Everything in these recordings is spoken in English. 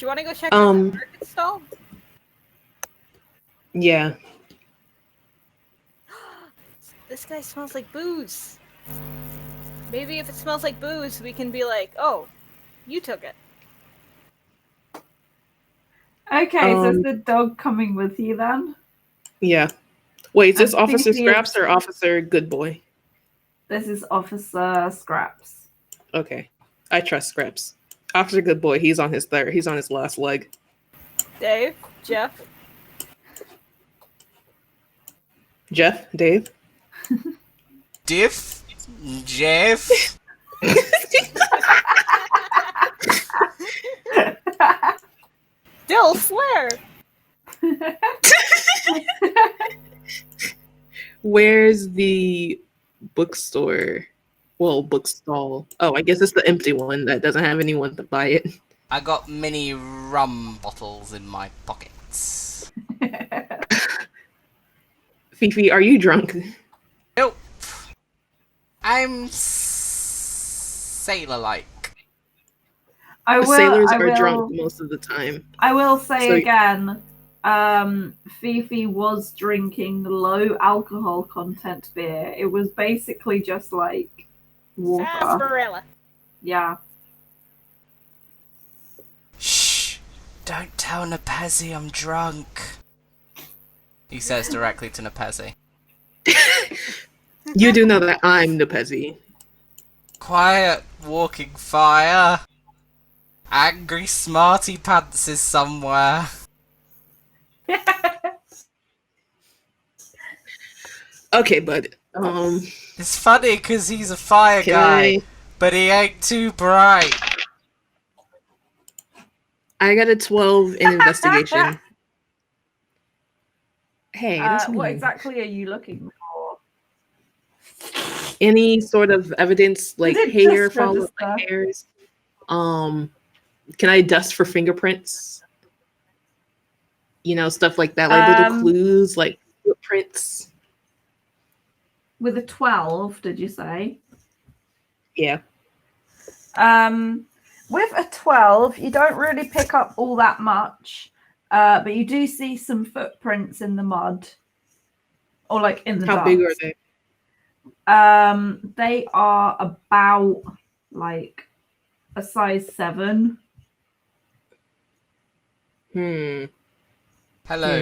you want to go check out the market stall? Yeah. This guy smells like booze. Maybe if it smells like booze, we can be like, oh, you took it. Okay, so is the dog coming with you then? Yeah. Wait, is this And Officer Fifi Scraps or Officer Good Boy? This is Officer Scraps. Okay. I trust Scraps. Officer Good Boy, he's on his last leg. Dave? Jeff? Jeff? Dave? Jeff? Dill Flair! Where's the bookstore? Well, bookstall. Oh, I guess it's the empty one that doesn't have anyone to buy it. I got mini rum bottles in my pockets. Fifi, are you drunk? Nope. I'm sailor-like. Sailors are drunk most of the time. I will say again, Fifi was drinking low alcohol content beer. It was basically just like water. Sarsaparilla. Yeah. Shh! Don't tell Napezzi I'm drunk. He says directly to Napezzi. You do know that I'm Napezzi. Quiet, walking fire. Angry smarty pants is somewhere. Okay, bud. It's funny because he's a fire guy, but he ain't too bright. I got a 12 in investigation. Hey, that's me. What exactly are you looking for? Any sort of evidence, like hair, follow like hairs? Can I dust for fingerprints? You know, stuff like that, like little clues, like footprints. With a 12, did you say? Yeah. With a 12, you don't really pick up all that much, but you do see some footprints in the mud, or like in the How dust. big are they? They are about like a size 7. Hello,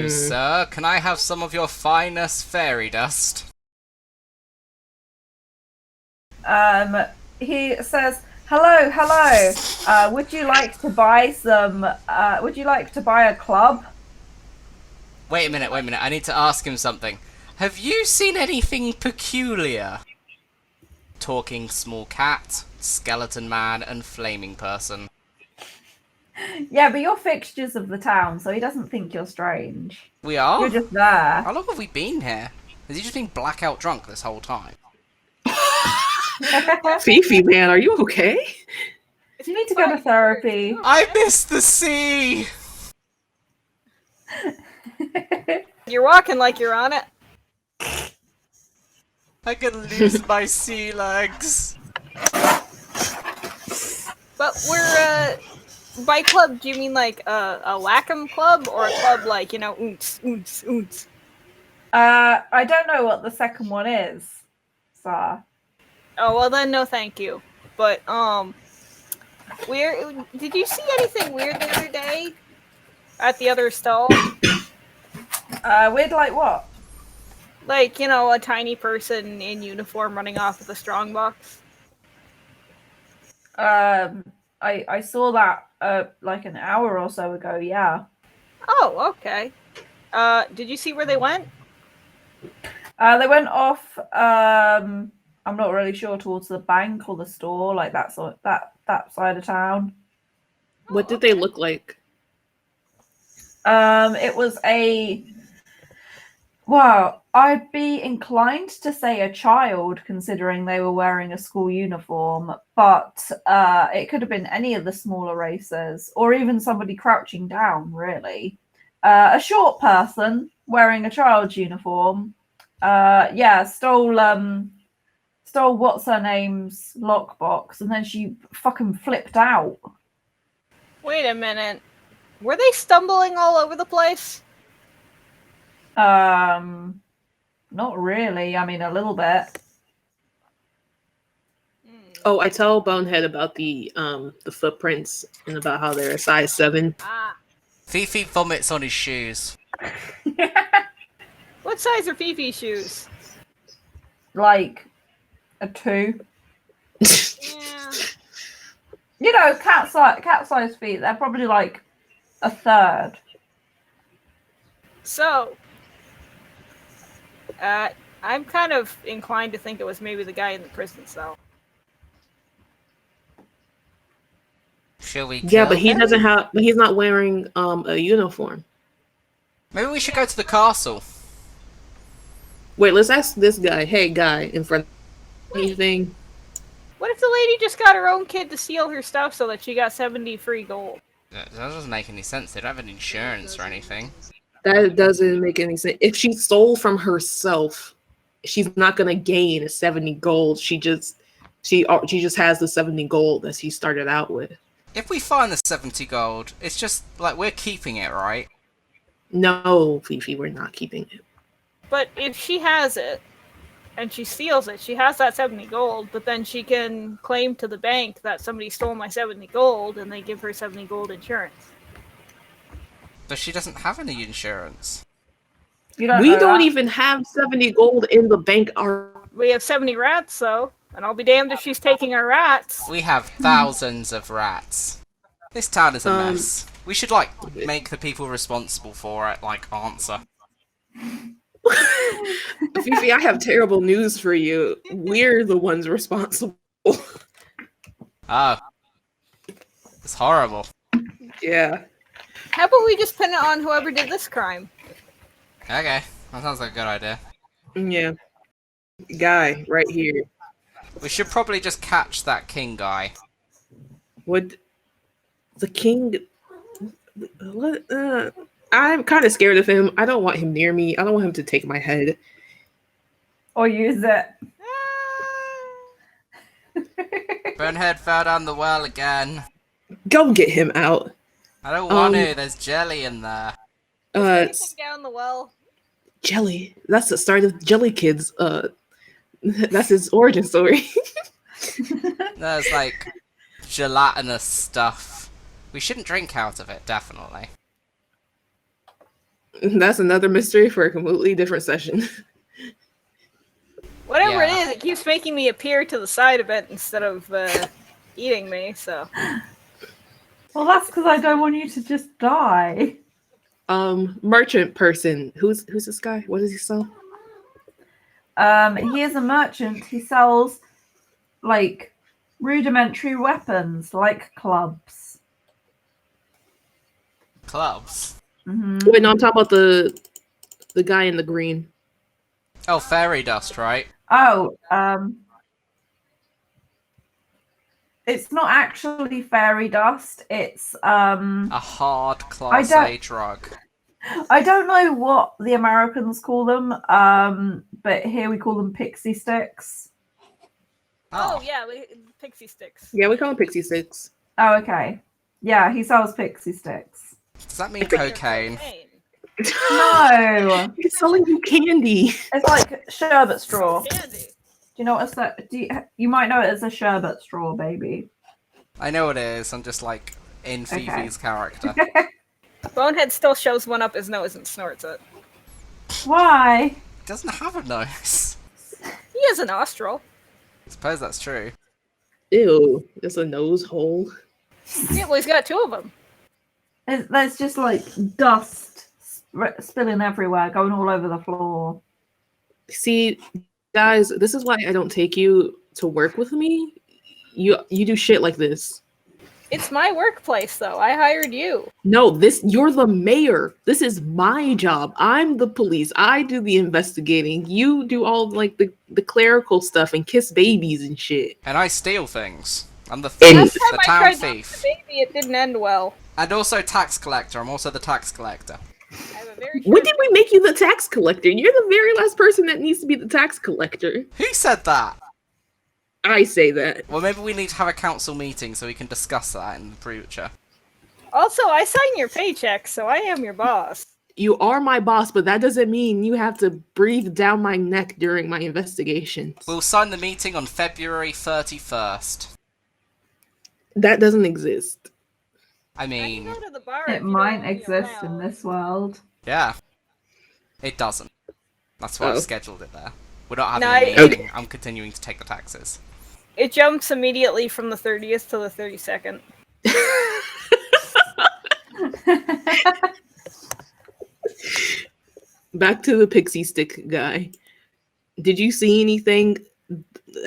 sir. Can I have some of your finest fairy dust? He says, hello. Would you like to buy some, would you like to buy a club? Wait a minute. I need to ask him something. Have you seen anything peculiar? Talking small cat, skeleton man, and flaming person. Yeah, but you're fixtures of the town, so he doesn't think you're strange. We are? You're just there. How long have we been here? Has he just been blackout drunk this whole time? Fifi, man, are you okay? You need to go to therapy. I miss the sea! You're walking like you're on it. I can lose my sea legs. But we're, by club, do you mean like a Wacom club or a club like, you know, oonts? I don't know what the second one is, sir. Oh, well then, no thank you. But, did you see anything weird the other day? At the other stall? Weird like what? Like, you know, a tiny person in uniform running off with a strongbox? I saw that, like an hour or so ago, yeah. Oh, okay. Did you see where they went? They went off, I'm not really sure, towards the bank or the store, like that side of town. What did they look like? It was well, I'd be inclined to say a child, considering they were wearing a school uniform, but it could have been any of the smaller racers, or even somebody crouching down, really. A short person wearing a child's uniform, stole what's her name's lockbox, and then she fucking flipped out. Wait a minute. Were they stumbling all over the place? Not really. I mean, a little bit. Oh, I tell Bonehead about the footprints and about how they're a size 7. Ah. Fifi vomits on his shoes. What size are Fifi's shoes? Like a 2. Yeah. You know, cat-sized feet. They're probably like a 3rd. So, I'm kind of inclined to think it was maybe the guy in the prison cell. Shall we Yeah, kill but he him? doesn't have. He's not wearing a uniform. Maybe we should go to the castle. Wait, let's ask this guy. Hey, guy, in front of anything? What if the lady just got her own kid to steal her stuff so that she got 70 free gold? That doesn't make any sense. They don't have any insurance or anything. That doesn't make any sense. If she stole from herself, she's not gonna gain 70 gold. She just has the 70 gold that she started out with. If we find the 70 gold, it's just like we're keeping it, right? No, Fifi, we're not keeping it. But if she has it, and she steals it, she has that 70 gold, but then she can claim to the bank that somebody stole my 70 gold, and they give her 70 gold insurance. But she doesn't have any insurance. You don't We know don't that. even have 70 gold in the bank. We have 70 rats, though, and I'll be damned if she's taking our rats. We have thousands of rats. This town is a mess. We should, like, make the people responsible for it, like, answer. Fifi, I have terrible news for you. We're the ones responsible. Oh. It's horrible. Yeah. How about we just pin it on whoever did this crime? Okay, that sounds like a good idea. Yeah. Guy, right here. We should probably just catch that king guy. What? The king? What? I'm kind of scared of him. I don't want him near me. I don't want him to take my head. Or use it. Bonehead fell down the well again. Go get him out. I don't want to, there's jelly in there. Anything down the well? Jelly. That's the start of Jelly Kids. That's his origin story. There's like gelatinous stuff. We shouldn't drink out of it, definitely. That's another mystery for a completely different session. Whatever Yeah. it is, it keeps making me appear to the side of it instead of eating me, so... Well, that's because I don't want you to just die. Merchant person. Who's this guy? What does he sell? He is a merchant. He sells like rudimentary weapons, like clubs. Clubs? Mm-hmm. Wait, no, I'm talking about the guy in the green. Oh, fairy dust, right? Oh, it's not actually fairy dust. It's A hard Class A drug. I don't know what the Americans call them, but here we call them pixie sticks. Oh, yeah, pixie sticks. Yeah, we call him Pixie Sticks. Oh, okay. Yeah, he sells pixie sticks. Does that mean cocaine? No, He's selling you candy. it's like sherbet straw. Candy. Do you know what you might know it as a sherbet straw, baby. I know it is, I'm just like in Okay. Fifi's character. Bonehead still shows one up his nose and snorts it. Why? He doesn't have a nose. He has a nostril. I suppose that's true. Ew, it's a nose hole. Yeah, well, he's got 2 of them. There's just like dust spilling everywhere, going all over the floor. See, guys, this is why I don't take you to work with me. You do shit like this. It's my workplace, though. I hired you. No, you're the mayor. This is my job. I'm the police. I do the investigating. You do all like the clerical stuff and kiss babies and shit. And I steal things. I'm the And- Last thief, time the I town tried to thief. the baby, it didn't end well. And also tax collector. I'm also the tax collector. I have a very When did we make you the tax collector? You're the very last person that needs to be the tax collector. Who said that? I say that. Well, maybe we need to have a council meeting so we can discuss that in the future. Also, I sign your paycheck, so I am your boss. You are my boss, but that doesn't mean you have to breathe down my neck during my investigations. We'll sign the meeting on February 31st. That doesn't exist. I I can mean, go to the bar. It if you don't might want me exist in around. this world. yeah. It doesn't. That's why Oh. I've scheduled it there. We're not having No, a meeting. Okay. I'm continuing to take the taxes. It jumps immediately from the 30th to the 32nd. Back to the pixie stick guy. Did you see anything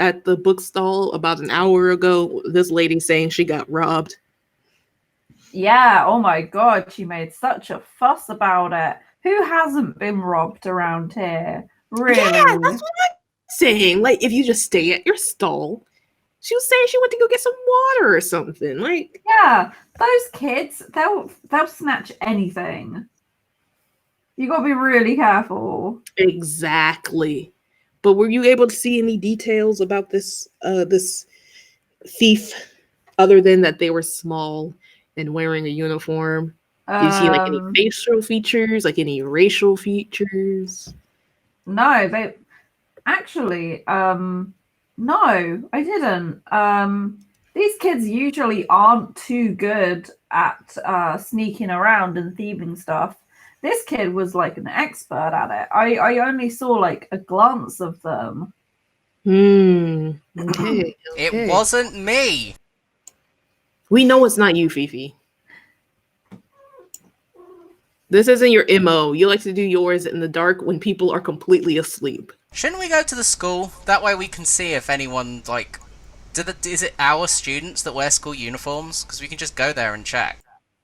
at the bookstall about an hour ago? This lady saying she got robbed. Yeah, oh my god, she made such a fuss about it. Who hasn't been robbed around here? Really? Yeah, that's what I'm saying. Like, if you just stay at your stall, she was saying she went to go get some water or something. Like, Yeah, those kids, they'll snatch anything. You gotta be really careful. exactly. But were you able to see any details about this this thief other than that they were small and wearing a uniform? Did you see like any facial features, like any racial features? No, they actually, no, I didn't. These kids usually aren't too good at sneaking around and thieving stuff. This kid was like an expert at it. I only saw like a glance of them. Okay. It wasn't me. We know it's not you, Fifi. This isn't your MO. You like to do yours in the dark when people are completely asleep. Shouldn't we go to the school? That way we can see if anyone, like... is it our students that wear school uniforms? Because we can just go there and check.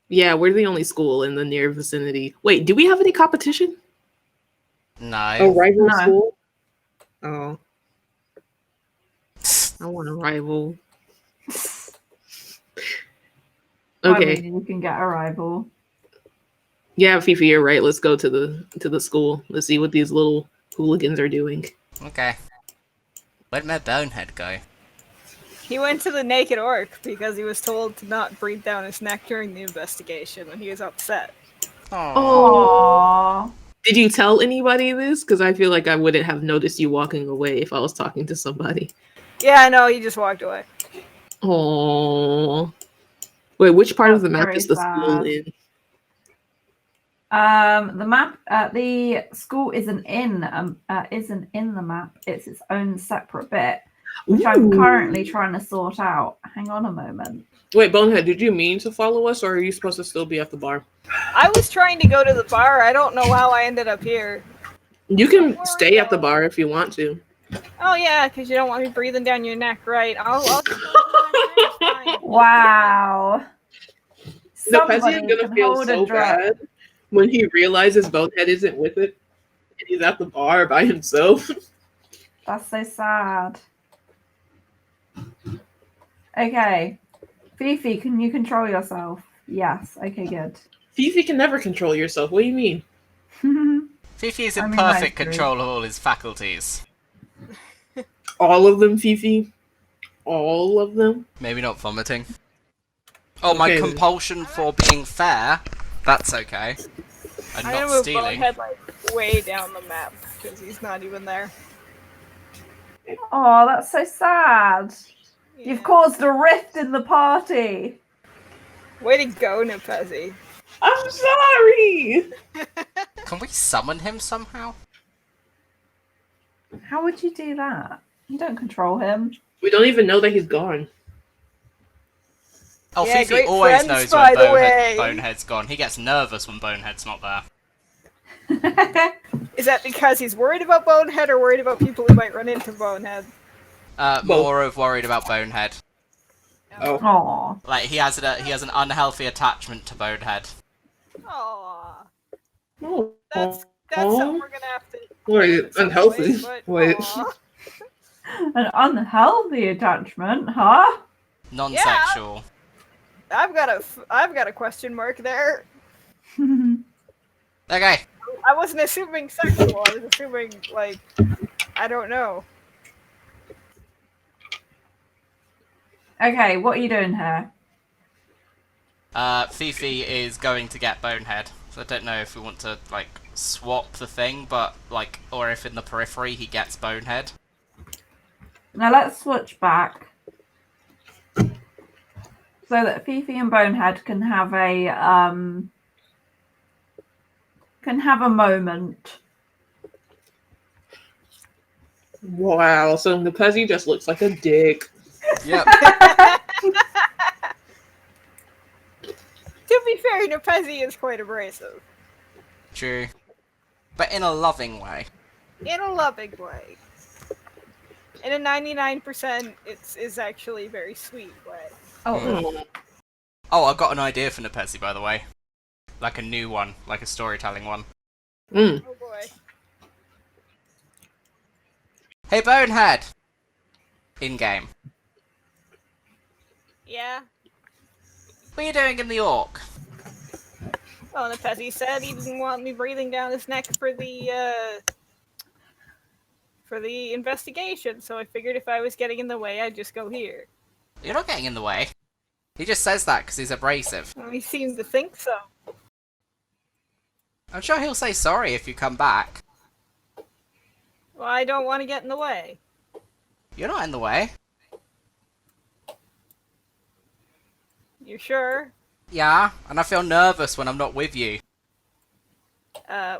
Yeah, we're the only school in the near vicinity. Wait, do we have any competition? No. A rival No. school? Oh. I want a rival. I Okay. mean, you can get a rival. Yeah, Fifi, you're right. Let's go to the school. Let's see what these little hooligans are doing. Okay. Where'd my Bonehead go? He went to the naked orc because he was told to not breathe down his neck during the investigation, and he was upset. Aww. Did you tell anybody this? Because I feel like I wouldn't have noticed you walking away if I was talking to somebody. Yeah, no, he just walked away. Oh. Wait, which part of the map Very is the school sad. in? The map, the school isn't in the map. It's its own separate bit, which I'm currently trying to sort out. Hang on a moment. Wait, Bonehead, did you mean to follow us, or are you supposed to still be at the bar? I was trying to go to the bar. I don't know how I ended up here. You can stay at the bar if you want to. Oh yeah, because you don't want me breathing down your neck, right? I'll just go to the next time. Wow. Napezzi is Somebody gonna can feel hold so a drink. bad when he realizes Bonehead isn't with it and he's at the bar by himself. That's so sad. Okay. Fifi, can you control yourself? Yes. Okay, good. Fifi can never control yourself. What do you mean? Fifi is in I mean, perfect I agree. control of all his faculties. All of them, Fifi? All of them? Maybe not vomiting. Oh, my Okay. compulsion for being fair. That's okay. And I'm not gonna move stealing. Bonehead like way down the map because he's not even there. Oh, that's so sad. Yeah. You've caused a rift in the party. Way to go, Napezzi. I'm sorry! Can we summon him somehow? How would you do that? You don't control him. We don't even know that he's gone. Oh, Yeah, Fifi great always friends, knows by when the way. Bonehead's gone. He gets nervous when Bonehead's not there. Is that because he's worried about Bonehead or worried about people who might run into Bonehead? More of worried about Bonehead. Oh. Aw. Like he has an unhealthy attachment to Bonehead. Aww. Oh. That's something we're gonna have to. Wait, at some unhealthy? point, but Wait. aw. An unhealthy attachment, huh? Non-sexual. I've got a question mark there. Okay. I wasn't assuming sexual. I was assuming like I don't know. Okay, what are you doing here? Fifi is going to get Bonehead. So I don't know if we want to, like, swap the thing, but, like, or if in the periphery he gets Bonehead. Now let's switch back. So that Fifi and Bonehead can have a moment. Wow, so Napezzi just looks like a dick. Yep. To be fair, Napezzi is quite abrasive. True. But in a loving way. In a loving way. In a 99% is actually a very sweet way. Oh, Oh, I've got an idea for Napezzi, by the way. Like a new one, like a storytelling one. Mm. Oh boy. Hey, Bonehead! In-game. Yeah. What are you doing in the Orc? Well, Napezzi said he didn't want me breathing down his neck for the investigation, so I figured if I was getting in the way, I'd just go here. You're not getting in the way. He just says that because he's abrasive. Well, he seemed to think so. I'm sure he'll say sorry if you come back. Well, I don't want to get in the way. You're not in the way. You sure? Yeah, and I feel nervous when I'm not with you.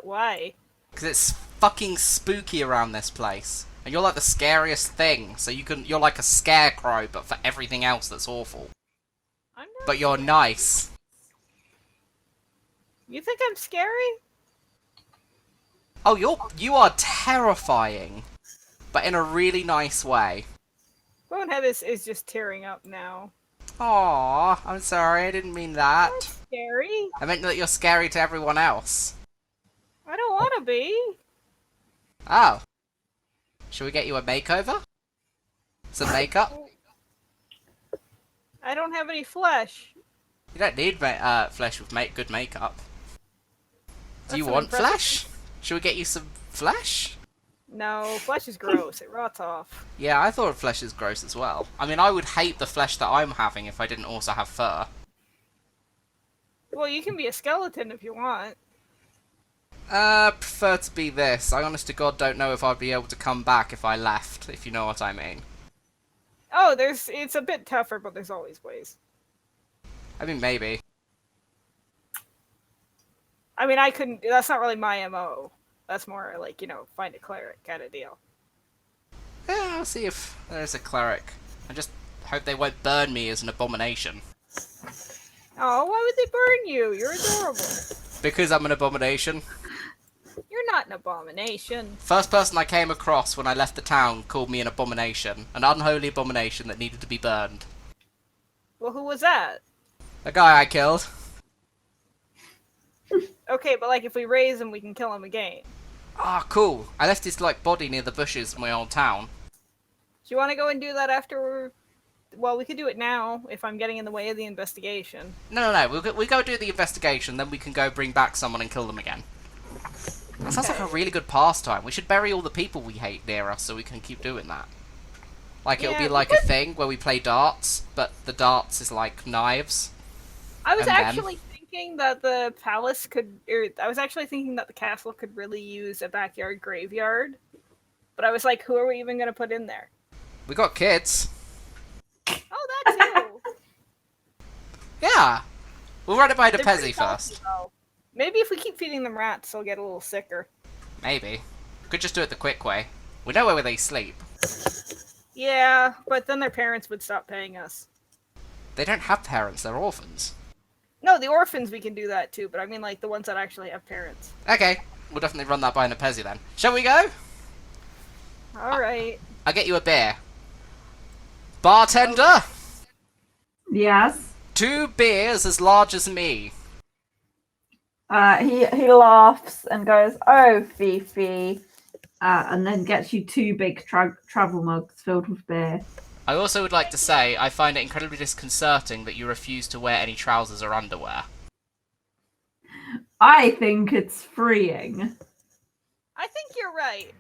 Why? Because it's fucking spooky around this place. And you're like the scariest thing, so you're like a scarecrow, but for everything else that's awful. I'm not. But you're nice. You think I'm scary? Oh, you are terrifying. But in a really nice way. Bonehead is just tearing up now. Aww, I'm sorry, I didn't mean that. Scary? I meant that you're scary to everyone else. I don't want to be. Oh. Shall we get you a makeover? Some makeup? I don't have any flesh. You don't need flesh with good makeup. Do you That's an want impressive- flesh? Shall we get you some flesh? No, flesh is gross. It rots off. Yeah, I thought flesh is gross as well. I mean, I would hate the flesh that I'm having if I didn't also have fur. Well, you can be a skeleton if you want. Prefer to be this. I honest to God don't know if I'd be able to come back if I left, if you know what I mean. Oh, it's a bit tougher, but there's always ways. I mean, maybe. I mean, I couldn't. That's not really my MO. That's more like, find a cleric kind of deal. Yeah, I'll see if there's a cleric. I just hope they won't burn me as an abomination. Oh, why would they burn you? You're adorable. Because I'm an abomination. You're not an abomination. First person I came across when I left the town called me an abomination. An unholy abomination that needed to be burned. Well, who was that? A guy I killed. Okay, but like if we raise him, we can kill him again. Ah, cool. I left his body near the bushes in my old town. Do you want to go and do that after Well, we could do it now if I'm getting in the way of the investigation. No. We go do the investigation, then we can go bring back someone and kill them again. That sounds like a really good pastime. We should bury all the people we hate near us so we can keep doing that. Like, it'll be like a thing where we play darts, but the darts is like knives. I was And then- actually thinking that the palace could, I was actually thinking that the castle could really use a backyard graveyard. But I was like, who are we even going to put in there? We got kids. Oh, that too. Yeah. We'll run it by They're Napezzi pretty healthy, first. though. Maybe if we keep feeding them rats, they'll get a little sicker. Maybe. Could just do it the quick way. We know where they sleep. Yeah, but then their parents would stop paying us. They don't have parents, they're orphans. No, the orphans we can do that too, but I mean like the ones that actually have parents. Okay, we'll definitely run that by Napezzi then. Shall we go? Alright. I'll get you a beer. Bartender! Yes. 2 beers as large as me. He laughs and goes, "Oh, Fifi," and then gets you 2 big travel mugs filled with beer. I also would like to say I find it incredibly disconcerting that you refuse to wear any trousers or underwear. I think it's freeing. I think you're right.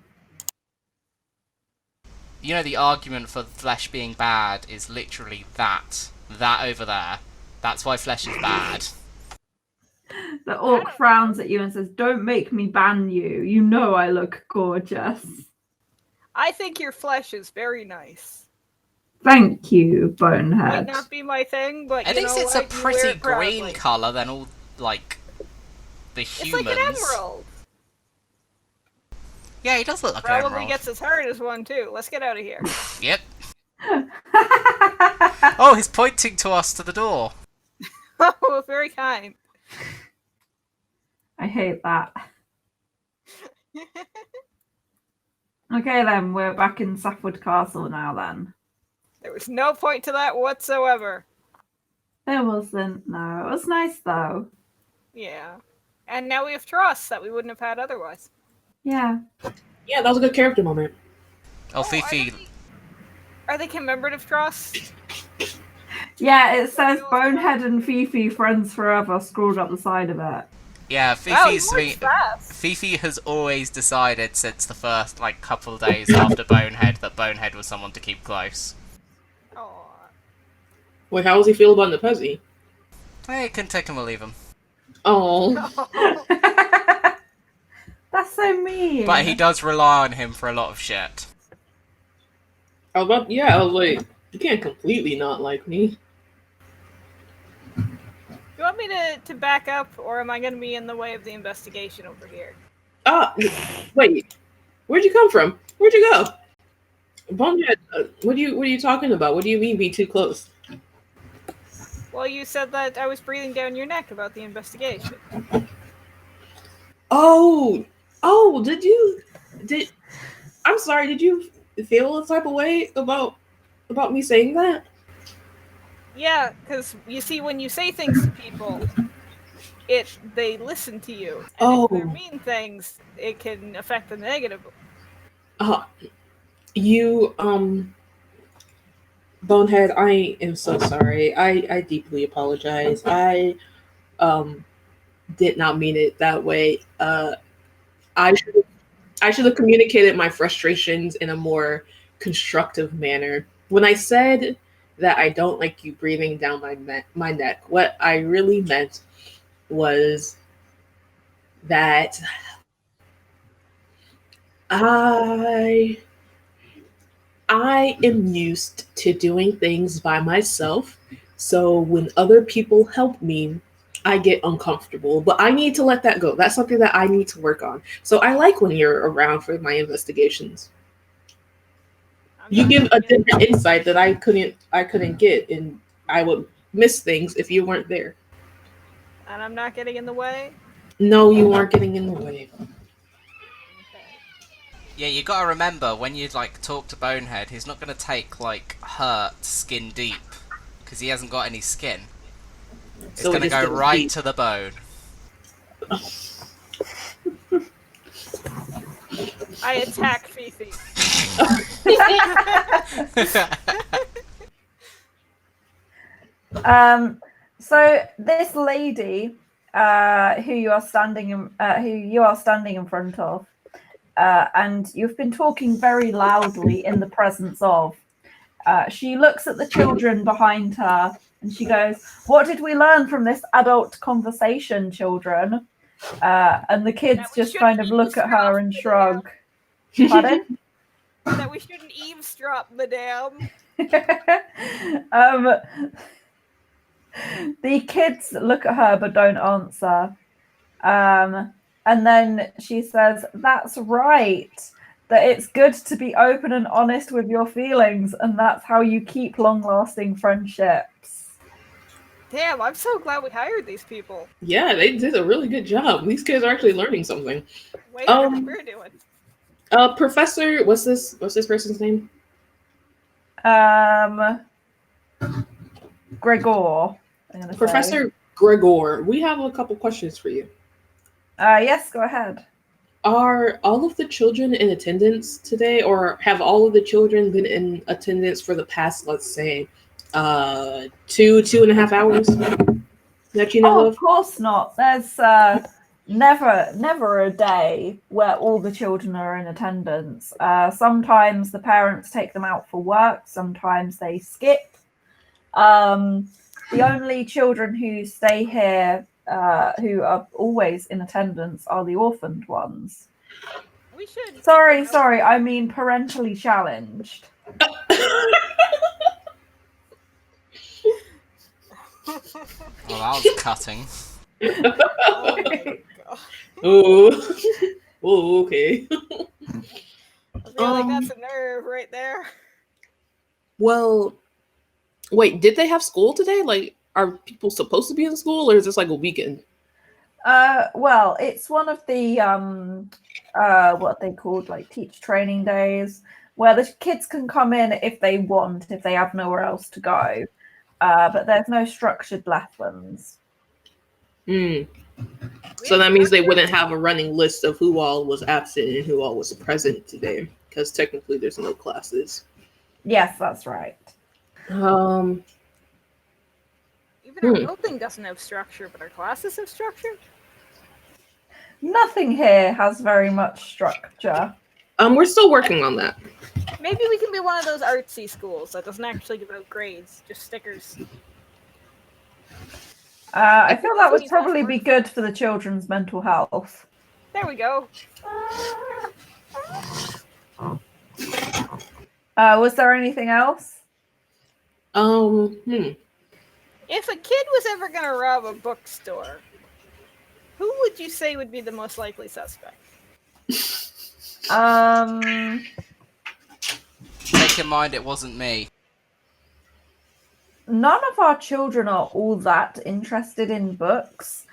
You know, the argument for flesh being bad is literally that. That over there. That's why flesh is bad. The orc frowns at you and says, "Don't make me ban you. You know I look gorgeous." I think your flesh is very nice. Thank you, Might Bonehead. not be my thing, but At you least know it's what? a You wear pretty it proudly. green colour than all, like, the It's humans. like an emerald. Yeah, he does look like an Probably emerald. gets as hard as one too. Let's get out of here. Yep. Oh, he's pointing to us to the door. Oh, very kind. I hate that. Okay, then we're back in Safford Castle now. Then There was no point to that whatsoever. there wasn't. No, it was nice though. Yeah. And now we have trust that we wouldn't have had otherwise. Yeah. Yeah, that was a good character moment. Oh, Fifi. Are they commemorative trusts? Yeah, it says Bonehead and Fifi friends forever scrawled up the side of it. Yeah, Wow, Fifi's. you worked fast. Fifi has always decided since the first, like, couple of days after Bonehead that Bonehead was someone to keep close. Aww. Wait, how does he feel about Napezzi? Hey, you can take him or leave him. Oh, That's so mean. But he does rely on him for a lot of shit. I was like, you can't completely not like me. You want me to back up, or am I going to be in the way of the investigation over here? Wait, where'd you come from? Where'd you go? Bonehead, what are you talking about? What do you mean be too close? Well, you said that I was breathing down your neck about the investigation. Oh, I'm sorry, did you feel a type of way about me saying that? Yeah, because you see, when you say things to people, they listen to you. And if they're mean things, it can affect them negatively. You, Bonehead, I am so sorry. I deeply apologize. I did not mean it that way. I should have communicated my frustrations in a more constructive manner. When I said that I don't like you breathing down my neck, what I really meant was that I am used to doing things by myself. So when other people help me, I get uncomfortable, but I need to let that go. That's something that I need to work on. So I like when you're around for my investigations. You give a different insight that I couldn't get, and I would miss things if you weren't there. And I'm not getting in the way? No, you aren't getting in the way. Okay. Yeah, you gotta remember, when you, like, talk to Bonehead, he's not gonna take, like, hurt skin deep, because he hasn't got any skin. It's So gonna go right to the bone. I attack Fifi. So this lady, who you are standing in front of, and you've been talking very loudly in the presence of. She looks at the children behind her and she goes, "What did we learn from this adult conversation, children?" And the kids just kind of look at her and shrug. Pardon? That we shouldn't eavesdrop, madame. The kids look at her but don't answer. And then she says, "That's right. That it's good to be open and honest with your feelings, and that's how you keep long-lasting friendships." Damn, I'm so glad we hired these people. Yeah, they did a really good job. These kids are actually learning something. Way better than we're doing. Professor, what's this person's name? Gregor. I'm gonna Professor say. Gregor, we have a couple questions for you. Yes, go ahead. Are all of the children in attendance today, or have all of the children been in attendance for the past, let's say, 2.5 hours that you know Oh, of? of course not. There's never a day where all the children are in attendance. Sometimes the parents take them out for work. Sometimes they skip. The only children who stay here, who are always in attendance, are the orphaned ones. We should. Sorry, I mean parentally challenged. Well, that was cutting. Oh my god. Oh. Oh, okay. I feel like that's a nerve right there. Well, wait, did they have school today? Like, are people supposed to be in school, or is this like a weekend? Well, it's one of the what they called like teacher training days, where the kids can come in if they want, if they have nowhere else to go. But there's no structured lessons. So that means they wouldn't have a running list of who all was absent and who all was present today, because technically there's no classes. Yes, that's right. Even our building doesn't have structure, but our classes have structure. Nothing here has very much structure. We're still working on that. Maybe we can be one of those artsy schools that doesn't actually give out grades, just stickers. I feel that would probably be good for the children's mental health. There we go. Was there anything else? If a kid was ever going to rob a bookstore, who would you say would be the most likely suspect? Take in mind it wasn't me. None of our children are all that interested in books.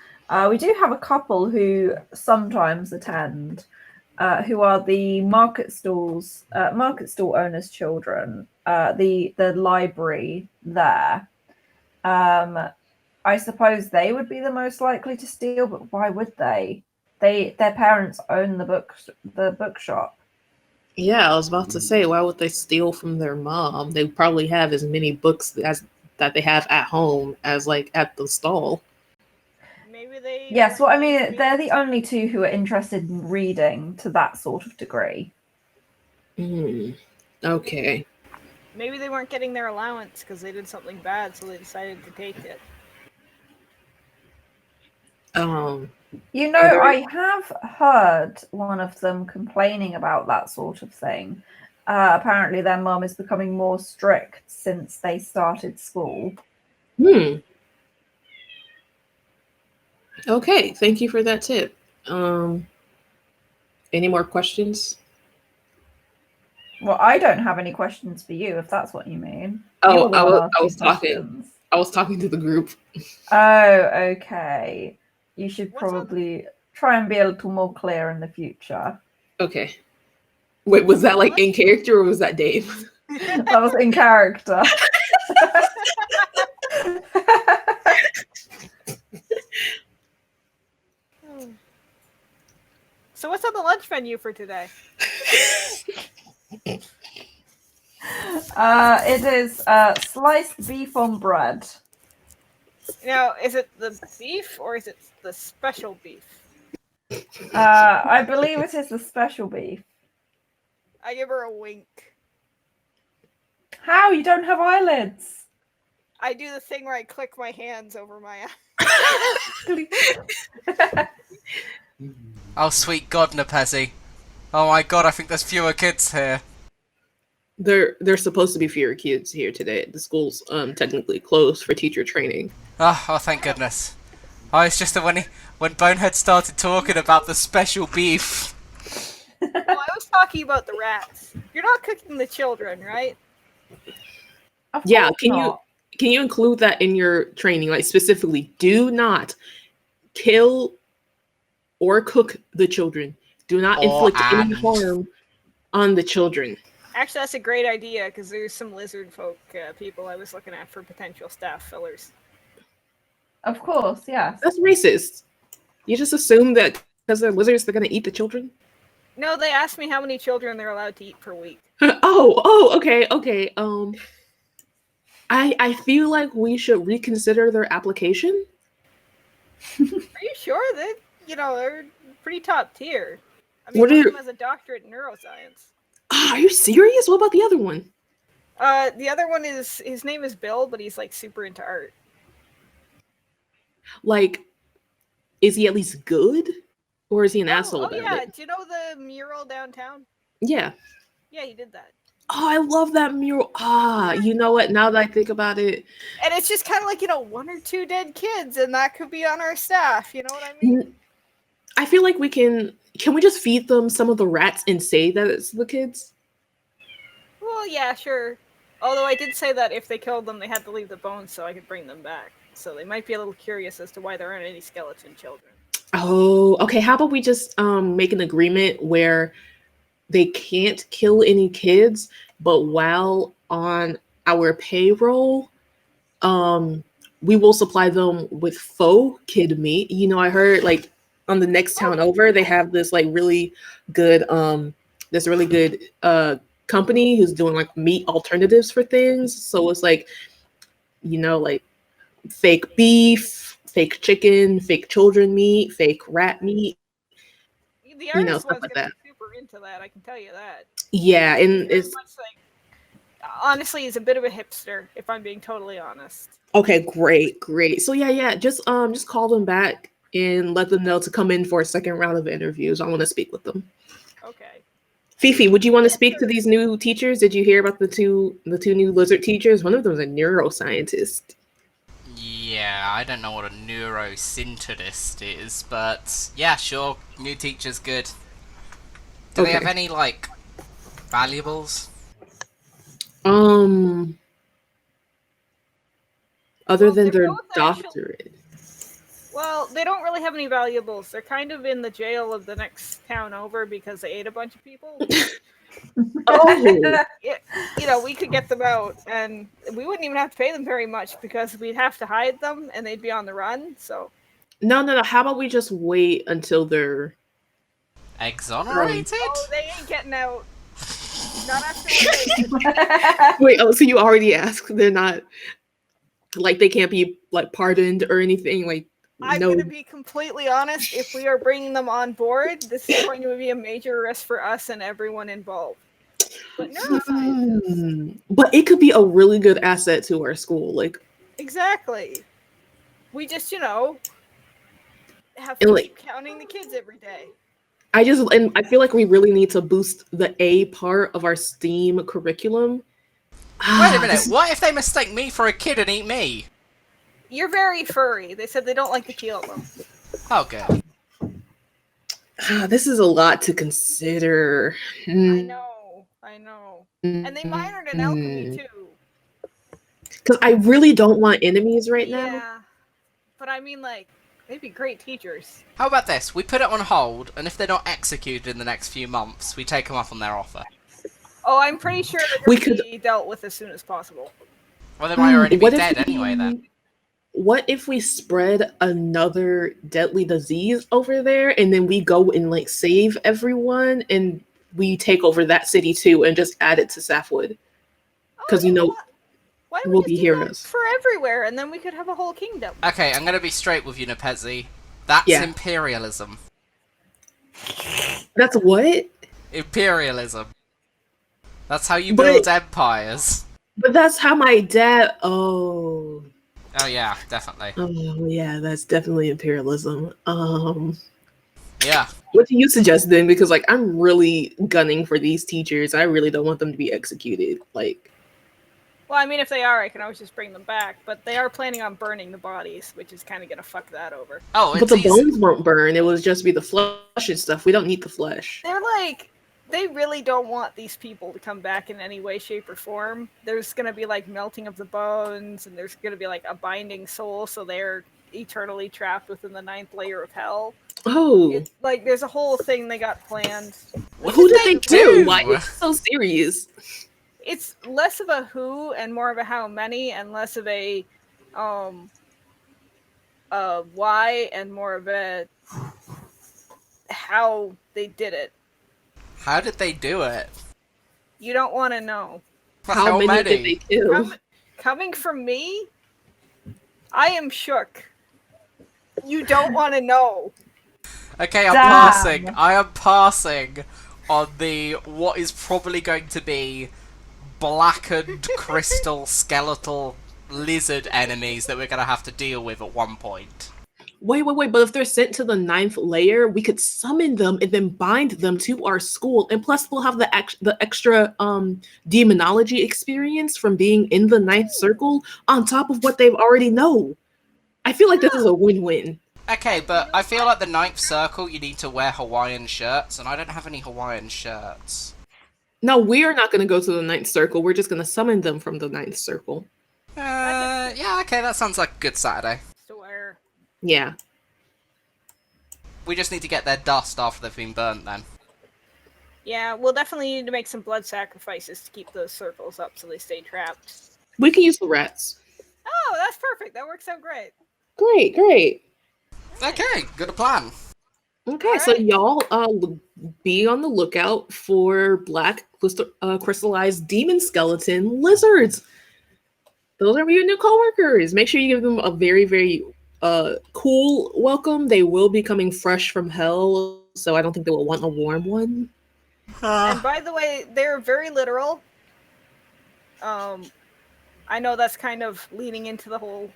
We do have a couple who sometimes attend, who are the market stall owners' children, the library there. I suppose they would be the most likely to steal, but why would they? Their parents own the bookshop. Yeah, I was about to say, why would they steal from their mom? They probably have as many books as that they have at home as like at the stall. Maybe they. Yes, well, I mean, they're the only two who are interested in reading to that sort of degree. Okay. Maybe they weren't getting their allowance because they did something bad, so they decided to take it. You know, I have heard one of them complaining about that sort of thing. Apparently their mum is becoming more strict since they started school. Okay, thank you for that tip. Any more questions? Well, I don't have any questions for you, if that's what you mean. Oh, I was talking to the group. Oh, okay. You should probably try and be a little more clear in the future. Okay. Wait, was that like in character or was that Dave? That was in character. So what's on the lunch menu for today? It is sliced beef on bread. Now, is it the beef or is it the special beef? I believe it is the special beef. I give her a wink. How? You don't have eyelids? I do the thing where I click my hands over my eyes. Oh, sweet God, Napezzi. Oh my God, I think there's fewer kids here. There's supposed to be fewer kids here today. The school's technically closed for teacher training. Oh, thank goodness. Oh, it's just that when Bonehead started talking about the special beef. Well, I was talking about the rats. You're not cooking the children, right? Yeah, can you include that in your training? Like specifically, do not kill or cook the children. Do not inflict any harm on the children. Actually, that's a great idea because there's some lizard folk people I was looking at for potential staff fillers. Of course, yes. That's racist. You just assume that because they're lizards, they're going to eat the children? No, they asked me how many children they're allowed to eat per week. Okay. I feel like we should reconsider their application. Are you sure? They're pretty top tier. I mean, What one of them has a doctorate in neuroscience. Are you serious? What about the other one? The other one his name is Bill, but he's like super into art. Like, is he at least good? Or is he an asshole Oh about yeah. it? Do you know the mural downtown? Yeah. Yeah, he did that. Oh, I love that mural. Ah, you know what? Now that I think about it, And it's just kind of like, 1 or 2 dead kids, and that could be on our staff. You know what I mean? I feel like we can we just feed them some of the rats and say that it's the kids? Well, yeah, sure. Although I did say that if they killed them, they had to leave the bones so I could bring them back. So they might be a little curious as to why there aren't any skeleton children. Oh, okay. How about we just make an agreement where they can't kill any kids, but while on our payroll, we will supply them with faux kid meat. You know, I heard like on the next town over, they have this like really good company who's doing like meat alternatives for things. So it's like, like fake beef, fake chicken, fake children meat, fake rat meat, The artist stuff one's like gonna that. be super into that, I can tell you that. Yeah, and Very it's much like, honestly, he's a bit of a hipster, if I'm being totally honest. okay, great. So yeah, just call them back and let them know to come in for a second round of interviews. I want to speak with them. Okay. Fifi, would you want to Yeah, speak to sure. these new teachers? Did you hear about the two new lizard teachers? One of them is a neuroscientist. Yeah, I don't know what a neurosyntheticist is, but yeah, sure, new teacher's good. Do they have Okay. any, like, valuables? Other Well, than they're their both doctorate. Well, they don't really have any valuables. They're kind of in the jail of the next town over because they ate a bunch of people. Oh, We could get them out, and we wouldn't even have to pay them very much because we'd have to hide them, and they'd be on the run. So no. How about we just wait until they're Exonerated? oh, they ain't getting out. Not after we wait? Oh, so you already asked? They're not like they can't be like pardoned or anything. Like I'm no. going to be completely honest. If we are bringing them on board, this is going to be a major risk for us and everyone involved. But neuroscience. But it could be a really good asset to our school. Like Exactly. We just, have And, to like- keep counting the kids every day. I feel like we really need to boost the A part of our STEAM curriculum. Wait a minute, what if they mistake me for a kid and eat me? You're very furry. They said they don't like to kill them. Oh, good. This is a lot to consider. I know. And they minored in alchemy, too. Because I really don't want enemies right now. Yeah. But I mean, like, they'd be great teachers. How about this? We put it on hold, and if they're not executed in the next few months, we take them up on their offer. Oh, I'm pretty sure they're We going to could- be dealt with as soon as possible. Well, they might already be What if dead we- anyway, then. What if we spread another deadly disease over there and then we go and like save everyone and we take over that city too and just add it to Safwood? Because Why don't we'll we be just do that heroes. for everywhere, and then we could have a whole kingdom. Okay, I'm gonna be straight with you, Napezzi. That's Yeah. imperialism. That's what? Imperialism. That's how you But- build empires. But that's how my dad. Oh yeah, definitely. yeah, that's definitely imperialism. Yeah. What do you suggest then? Because like I'm really gunning for these teachers. I really don't want them to be executed. Like, Well, I mean, if they are, I can always just bring them back. But they are planning on burning the bodies, which is kind of going to fuck that over. Oh, but it's the easy. bones won't burn. It will just be the flesh and stuff. We don't need the flesh. They're like, they really don't want these people to come back in any way, shape, or form. There's going to be like melting of the bones, and there's going to be like a binding soul, so they're eternally trapped within the 9th layer of hell. Oh, It's like there's a whole thing they got planned. who did they do? do? Why is it so serious? It's less of a who and more of a how many, and less of a why and more of a how they did it. How did they do it? You don't want to know. How many did they kill? Coming from me, I am shook. You don't want to know. Okay, I'm Damn. passing. I am passing on the what is probably going to be blackened crystal skeletal lizard enemies that we're going to have to deal with at one point. Wait. But if they're sent to the 9th layer, we could summon them and then bind them to our school. And plus, we'll have the extra demonology experience from being in the 9th circle on top of what they've already know. I feel like this is a win-win. Okay, but I feel like the 9th circle, you need to wear Hawaiian shirts, and I don't have any Hawaiian shirts. No, we're not going to go to the 9th circle. We're just going to summon them from the 9th circle. Yeah, okay, that sounds like a good Saturday. Swear. Yeah. We just need to get their dust after they've been burnt, then. Yeah, we'll definitely need to make some blood sacrifices to keep those circles up so they stay trapped. We can use the rats. Oh, that's perfect. That works out great. Great. Okay, good plan. Okay, so y'all be on the lookout for black crystallized demon skeleton lizards. Those are your new coworkers. Make sure you give them a very, very cool welcome. They will be coming fresh from hell, so I don't think they will want a warm one. And by the way, they're very literal. I know that's kind of leaning into the whole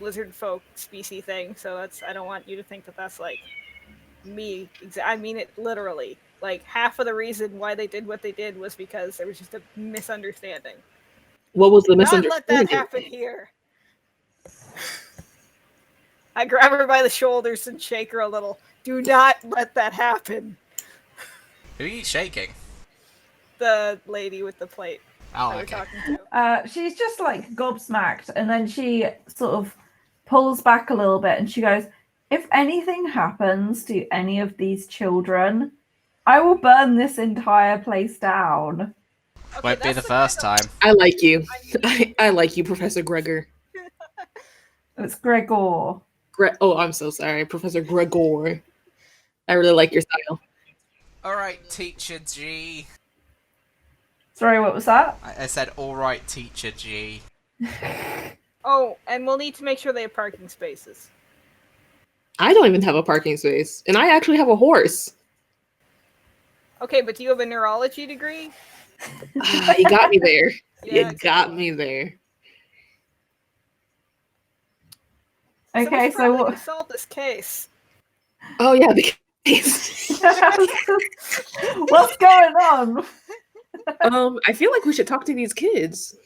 lizard folk species thing, so I don't want you to think that that's like me. I mean it literally. Like, half of the reason why they did what they did was because there was just a misunderstanding. What was the Not misunderstanding? let that happen here. I grab her by the shoulders and shake her a little. Do not let that happen. Who are you shaking? The lady with the plate. Oh, that we're okay. talking to. She's just like gobsmacked, and then she sort of pulls back a little bit and she goes, if anything happens to any of these children, I will burn this entire place down. Okay, Won't be that's the first time. I like you. I like you, Professor Gregor. It's Gregor. I'm so sorry, Professor Gregor. I really like your style. Alright, Teacher G. Sorry, what was that? I said, alright, Teacher G. Oh, and we'll need to make sure they have parking spaces. I don't even have a parking space, and I actually have a horse. Okay, but do you have a neurology degree? You got me there. Yeah, You got me there. Okay, Someone should so probably solve this case. Oh yeah, the case. what's going on? I feel like we should talk to these kids.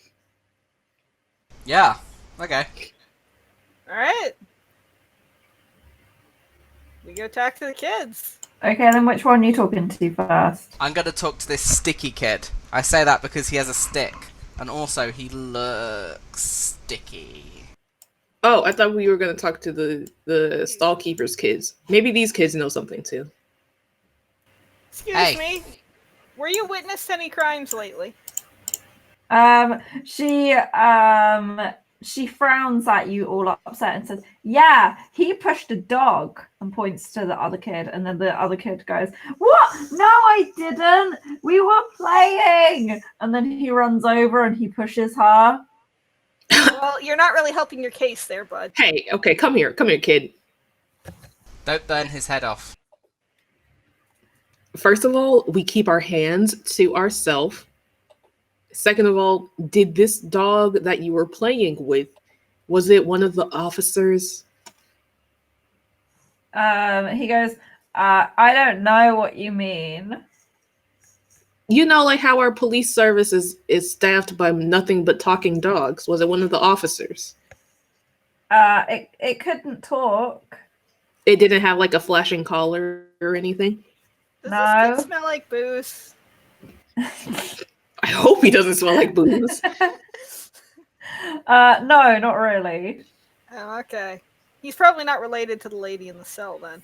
Yeah, okay. Alright. We go talk to the kids. Okay, then which one are you talking to first? I'm gonna talk to this sticky kid. I say that because he has a stick. And also, he looks sticky. Oh, I thought we were gonna talk to the stall keepers kids. Maybe these kids know something too. Excuse me. Were you witness to any crimes lately? She frowns at you all upset and says, yeah, he pushed a dog, and points to the other kid, and then the other kid goes, what? No, I didn't. We were playing. And then he runs over and he pushes her. Well, you're not really helping your case there, bud. Hey, okay, come here, kid. Don't burn his head off. First of all, we keep our hands to ourselves. Second of all, did this dog that you were playing with, was it one of the officers? He goes, I don't know what you mean. You know, like how our police service is staffed by nothing but talking dogs. Was it one of the officers? It couldn't talk. It didn't have like a flashing collar or anything? Does No. this kid smell like booze? I hope he doesn't smell like booze. No, not really. Oh, okay. He's probably not related to the lady in the cell then.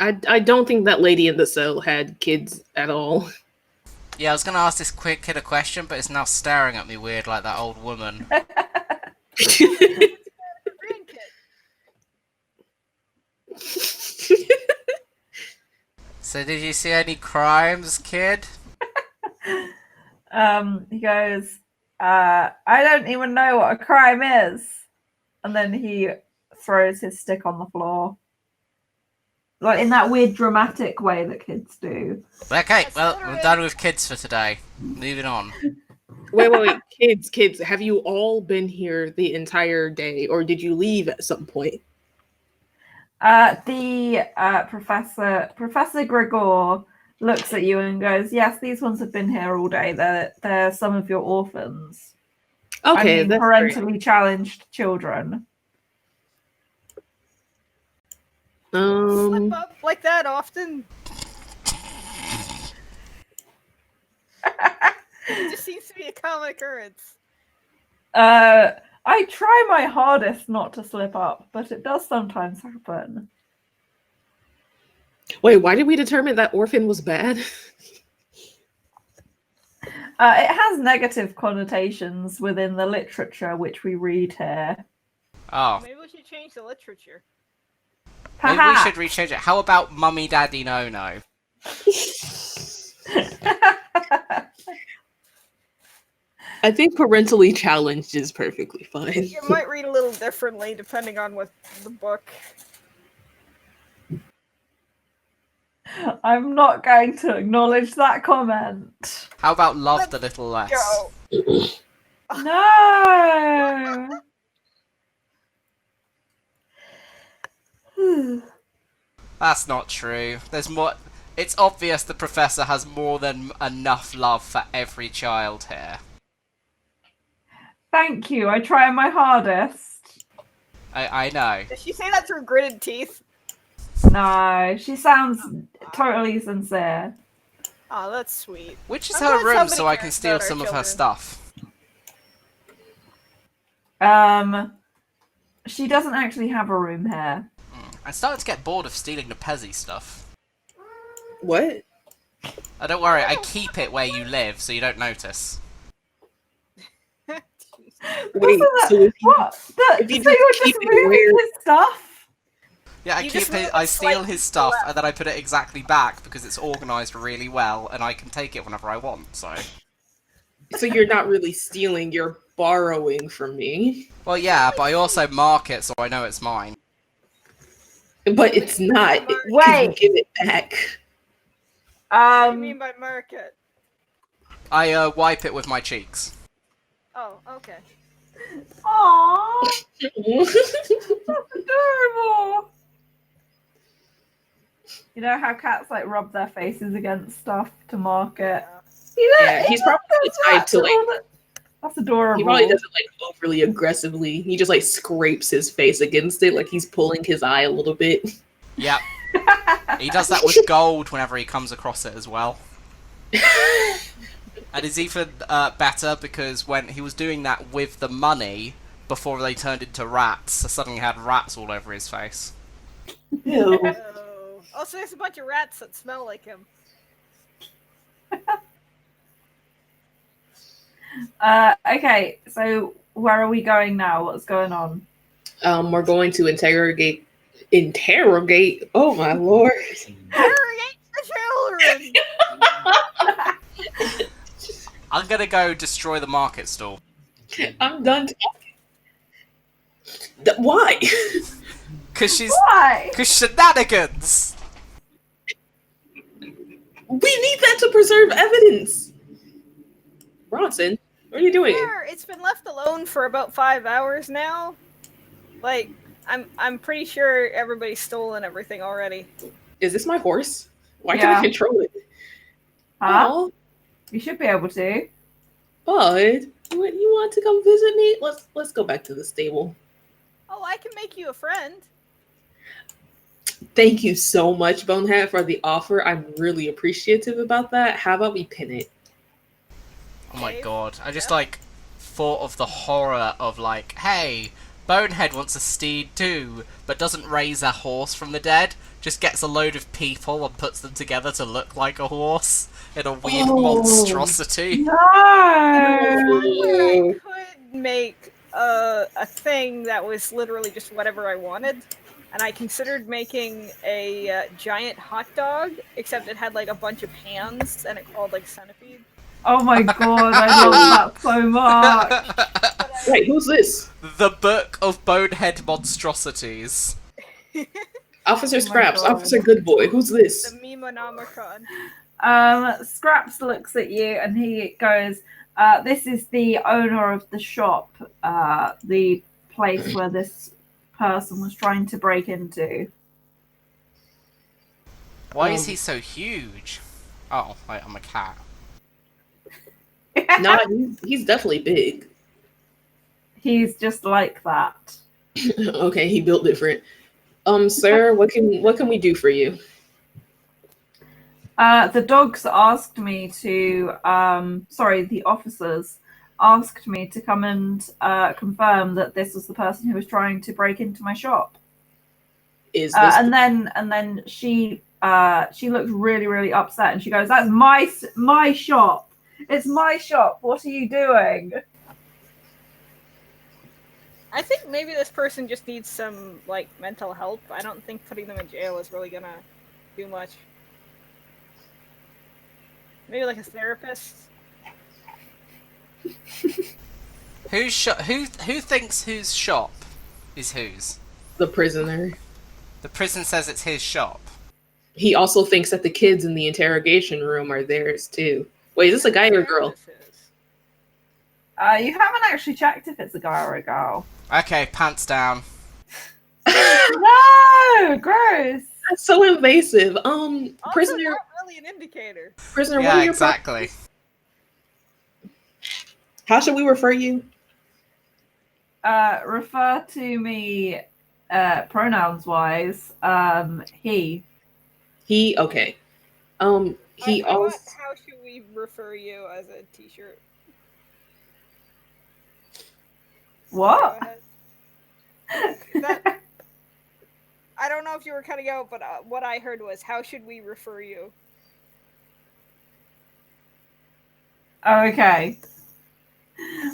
I don't think that lady in the cell had kids at all. Yeah, I was gonna ask this quick kid a question, but it's now staring at me weird like that old woman. So did you see any crimes, kid? He goes, I don't even know what a crime is. And then he throws his stick on the floor. Like in that weird dramatic way that kids do. Okay, well, I'm done with kids for today. Moving on. Wait. Kids, have you all been here the entire day, or did you leave at some point? Professor Gregor looks at you and goes, "Yes, these ones have been here all day. They're some of your orphans. Okay, I mean, that's parentally challenged children." Slip up like that often. It just seems to be a common occurrence. I try my hardest not to slip up, but it does sometimes happen. Wait, why did we determine that orphan was bad? It has negative connotations within the literature which we read here. Oh. Maybe we should change the literature. Perhaps. Maybe we should rechange it. How about Mummy Daddy No No? I think parentally challenged is perfectly fine. You might read a little differently depending on what the book. I'm not going to acknowledge that comment. How about Loved a Little Less? Go. No. That's not true. There's more. It's obvious the professor has more than enough love for every child here. Thank you. I try my hardest. I know. Did she say that through gritted teeth? No, she sounds totally sincere. Oh, that's sweet. Which is I'm her glad room so somebody I can cares steal about our some of her children. stuff. She doesn't actually have a room here. I'm starting to get bored of stealing Napezzi stuff. What? Oh, don't worry, I keep it where you live so you don't notice. Wait, so if you, What? if you So you're keep just it moving where- his stuff? Yeah, I You keep just it. move I it steal slightly his to stuff the left. and then I put it exactly back because it's organised really well and I can take it whenever I want. So you're not really stealing, you're borrowing from me. well, yeah, but I also mark it so I know it's mine. But it's not. Because you Wait. give it back. What do you mean by market? I wipe it with my cheeks. Oh, okay. Aww, that's adorable. You know how cats like rub their faces against stuff to mark it? Yeah, he's probably the type to like. That's adorable. He probably does it like overly aggressively. He just like scrapes his face against it, like he's pulling his eye a little bit. Yep. He does that with gold whenever he comes across it as well. And it's even better because when he was doing that with the money before they turned into rats, I suddenly had rats all over his face. Ew. Oh. Also, there's a bunch of rats that smell like him. Okay, so where are we going now? What's going on? We're going to interrogate. Oh my lord! Interrogate the children. I'm gonna go destroy the market stall. I'm done talking. Why? Because Why? shenanigans! We need that to preserve evidence. Bronson, what are you doing? Sure, it's been left alone for about 5 hours now. Like, I'm pretty sure everybody's stolen everything already. Is this my horse? Why Yeah. can't I control it? Huh? Oh, You should be able to. bud, you want to come visit me? Let's go back to the stable. Oh, I can make you a friend. Thank you so much, Bonehead, for the offer. I'm really appreciative about that. How about we pin it? Oh my Okay. god. I just Yeah. like thought of the horror of like, hey, Bonehead wants a steed too, but doesn't raise a horse from the dead, just gets a load of people and puts them together to look like a horse in a weird monstrosity. No. I could make a thing that was literally just whatever I wanted. And I considered making a giant hot dog, except it had like a bunch of hands and it called like centipede. Oh my god, I love that so much. Wait, who's this? The Book of Bonehead Monstrosities. Officer my Scraps, God. Officer Good Boy. Who's this? The Memonomicon. Scraps looks at you and he goes, This is the owner of the shop, the place where this person was trying to break into. Why is he so huge? Oh, wait, I'm a cat. No, he's definitely big. He's just like that. Okay, he built different. Sir, what can we do for you? The dogs asked me to, the officers asked me to come and confirm that this was the person who was trying to break into my shop. Is this and then she looked really, really upset, and she goes, "That's my shop. It's my shop. What are you doing?" I think maybe this person just needs some like mental help. I don't think putting them in jail is really gonna do much. Maybe like a therapist. Who thinks whose shop is whose? the prisoner? The prison says it's his shop. He also thinks that the kids in the interrogation room are theirs too. Wait, is this a guy or a girl? You haven't actually checked if it's a guy or a girl. Okay, pants down. No, gross. That's so invasive. Also Prisoner, not really an indicator. prisoner, what Yeah, are your exactly. How should we refer you? Refer to me pronouns wise. He. He, okay. He I want, also. how should we refer you as a t-shirt? What? That, I don't know if you were cutting out, but what I heard was, how should we refer you? Okay.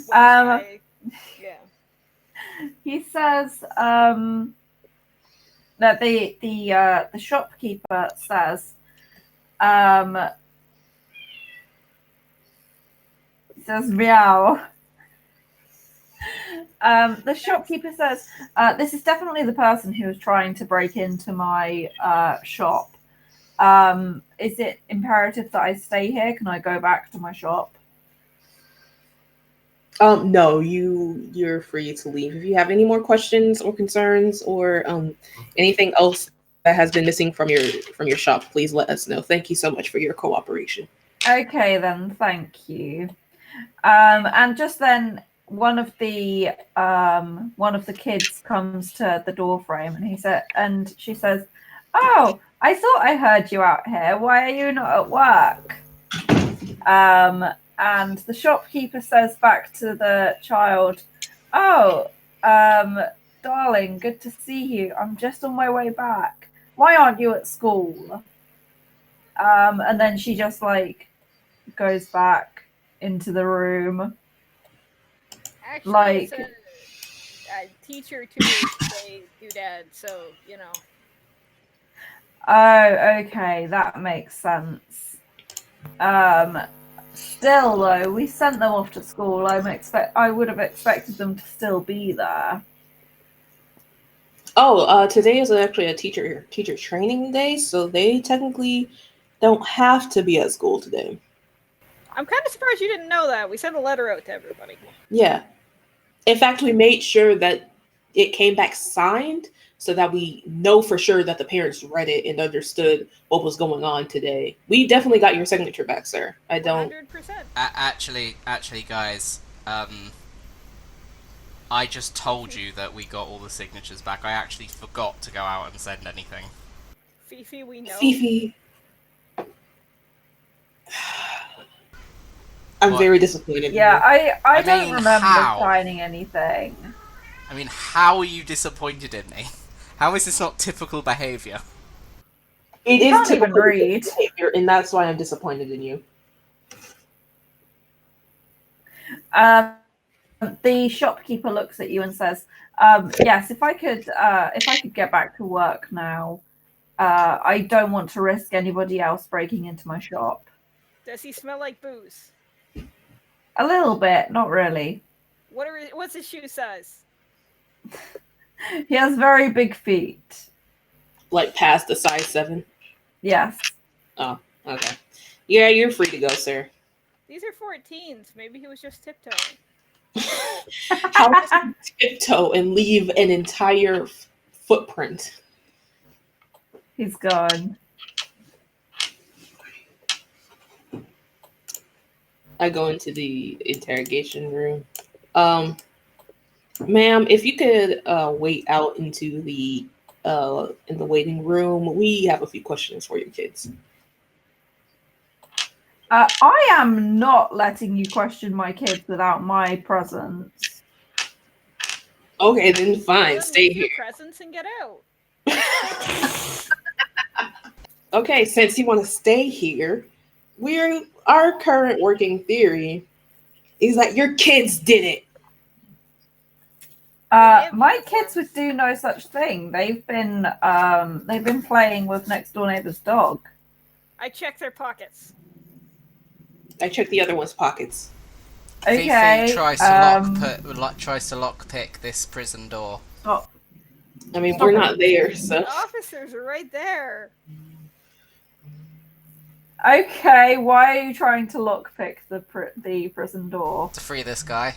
Yeah. He says that the shopkeeper says he says meow. The shopkeeper says, "This is definitely the person who was trying to break into my shop. Is it imperative that I stay here? Can I go back to my shop?" No, you're free to leave. If you have any more questions or concerns or anything else that has been missing from your shop, please let us know. Thank you so much for your cooperation. Okay, then, thank you. And just then, one of the kids comes to the door frame, and she says, "Oh, I thought I heard you out here. Why are you not at work?" And the shopkeeper says back to the child, "Oh, darling, good to see you. I'm just on my way back. Why aren't you at school?" And then she just like goes back into the room. Actually, Like, it's a teacher tutors say doodad, so you know. oh, okay, that makes sense. Still though, we sent them off to school. I would have expected them to still be there. Oh, today is actually a teacher training day, so they technically don't have to be at school today. I'm kind of surprised you didn't know that. We sent a letter out to everybody. Yeah. In fact, we made sure that it came back signed so that we know for sure that the parents read it and understood what was going on today. We definitely got your signature back, sir. I don't. 100%. Actually, guys, I just told you that we got all the signatures back. I actually forgot to go out and send anything. Fifi, we know. Fifi. I'm What? very disappointed. Yeah, I don't mean, remember how? signing anything. I mean, how are you disappointed in me? How is this not typical behaviour? It You is can't even typical read. behavior, and that's why I'm disappointed in you. The shopkeeper looks at you and says, "Yes, if I could get back to work now, I don't want to risk anybody else breaking into my shop." Does he smell like booze? A little bit, not really. What's his shoe size? He has very big feet. Like past the size 7. Yes. Oh, okay. Yeah, you're free to go, sir. These are 14s. Maybe he was just tiptoeing. How does he tiptoe and leave an entire footprint? He's gone. I go into the interrogation room. Ma'am, if you could wait out into the in the waiting room, we have a few questions for your kids. I am not letting you question my kids without my presence. Okay, then fine. Then Stay leave here. your presence and get out. Okay, since you want to stay here, our current working theory is that your kids did it. My kids would do no such thing. They've been playing with next door neighbor's dog. I checked their pockets. I checked the other one's pockets. Okay. Fifi tries to tries to lockpick this prison door. Stop. I mean, we're not there, so. The officers are right there. Okay, why are you trying to lockpick the prison door? To free this guy.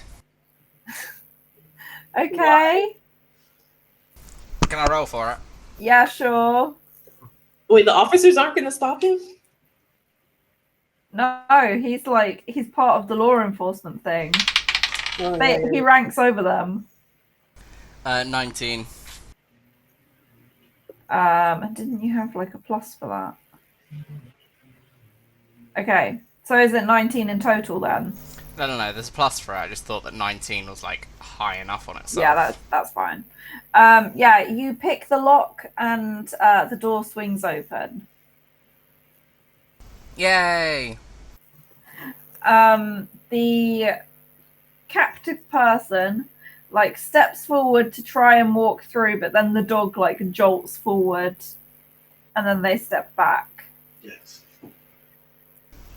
Okay. Can I roll for it? Yeah, sure. Wait, the officers aren't going to stop him? No, he's part of the law enforcement thing. Oh, He ranks over them. 19. And didn't you have like a plus for that? Okay, so is it 19 in total then? No, there's a plus for it. I just thought that 19 was like high enough on itself. Yeah, that's fine. Yeah, you pick the lock and the door swings open. Yay! The captive person steps forward to try and walk through, but then the dog jolts forward and then they step back. Yes.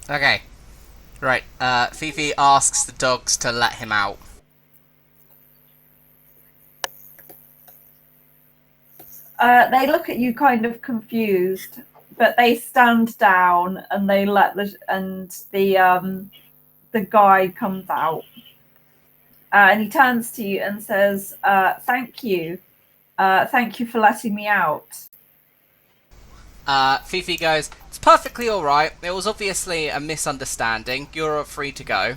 Okay. Right, Fifi asks the dogs to let him out. They look at you kind of confused, but they stand down and they let the guy comes out. And he turns to you and says, thank you. Thank you for letting me out. Fifi goes, it's perfectly alright. It was obviously a misunderstanding. You're free to go.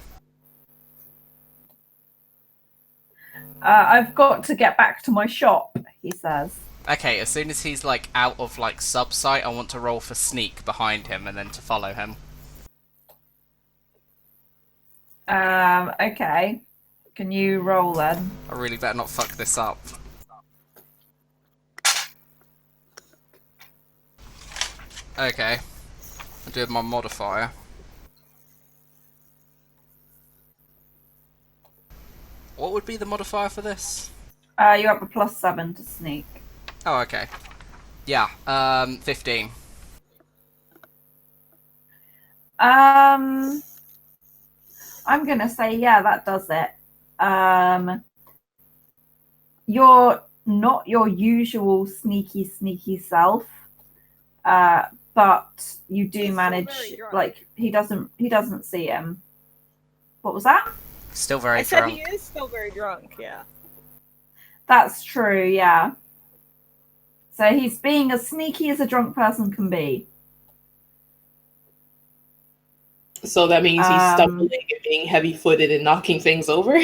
I've got to get back to my shop, he says. Okay, as soon as he's out of sub-sight, I want to roll for sneak behind him and then to follow him. Okay. Can you roll then? I really better not fuck this up. Okay. I'll do my modifier. What would be the modifier for this? You have a +7 to sneak. Oh, okay. Yeah, 15. I'm gonna say, yeah, that does it. You're not your usual sneaky self, but you do manage. He doesn't see him. What was that? Still very I said drunk. he is still very drunk. Yeah. That's true. Yeah. So he's being as sneaky as a drunk person can be. So that means he's stumbling and being heavy-footed and knocking things over?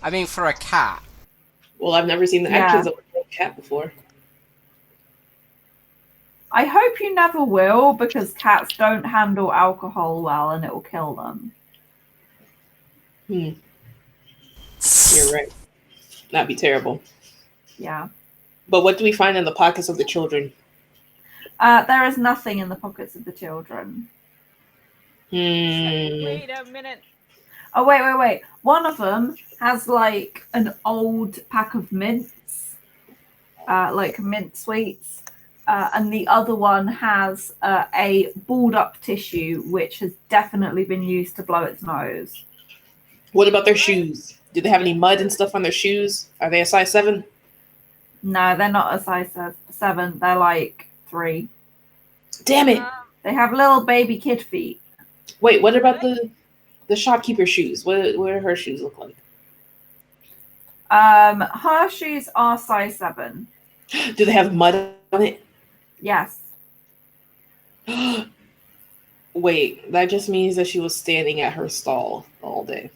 I mean, for a cat. Well, I've never seen the actions of a cat before. I hope you never will, because cats don't handle alcohol well and it will kill them. You're right. That'd be terrible. Yeah. But what do we find in the pockets of the children? There is nothing in the pockets of the children. Wait a minute. Oh, wait. One of them has an old pack of mints, mint sweets. And the other one has a balled up tissue, which has definitely been used to blow its nose. What about their shoes? Do they have any mud and stuff on their shoes? Are they a size 7? No, they're not a size 7. They're 3. Damn it. They have little baby kid feet. Wait, what about the shopkeeper's shoes? What do her shoes look like? Her shoes are size 7. Do they have mud on it? Yes. Wait, that just means that she was standing at her stall all day.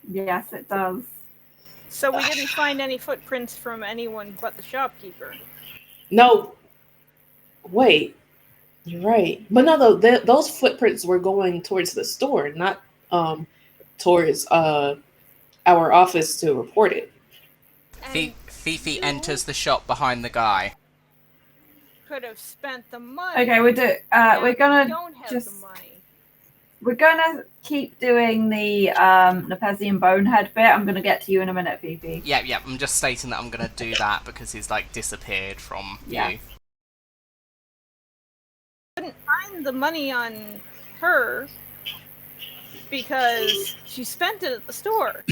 Yes, it does. So we didn't find any footprints from anyone but the shopkeeper. No. Wait, you're right. But no, those footprints were going towards the store, not towards our office to report it. Fifi enters the shop behind the guy. Could have spent the money. Okay, we're gonna don't have just the money. we're gonna keep doing the Napezzi and Bonehead bit. I'm gonna get to you in a minute, Fifi. Yeah. I'm just stating that I'm gonna do that because he's like disappeared from view. Couldn't find the money on her because she spent it at the store.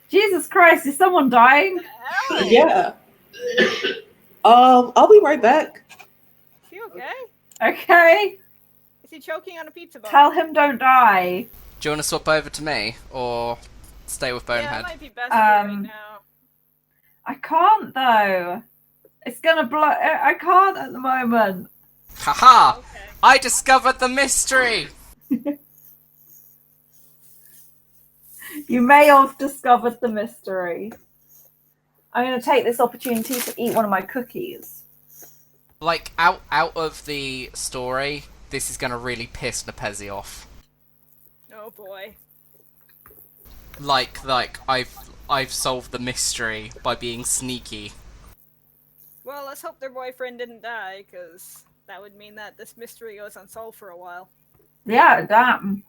Jesus Christ, is someone dying? Yeah. I'll be right back. Is he okay? Okay. Is he choking on a pizza bun? Tell him don't die. Do you want to swap over to me or stay with Bonehead? Yeah, it might be best for right now. I can't though. It's gonna blow. I can't at the moment. Haha! Okay. I discovered the mystery! You may have discovered the mystery. I'm going to take this opportunity to eat one of my cookies. Like, out of the story, this is going to really piss Napezzi off. Oh boy. Like, I've solved the mystery by being sneaky. Well, let's hope their boyfriend didn't die, because that would mean that this mystery goes unsolved for a while. Yeah, damn.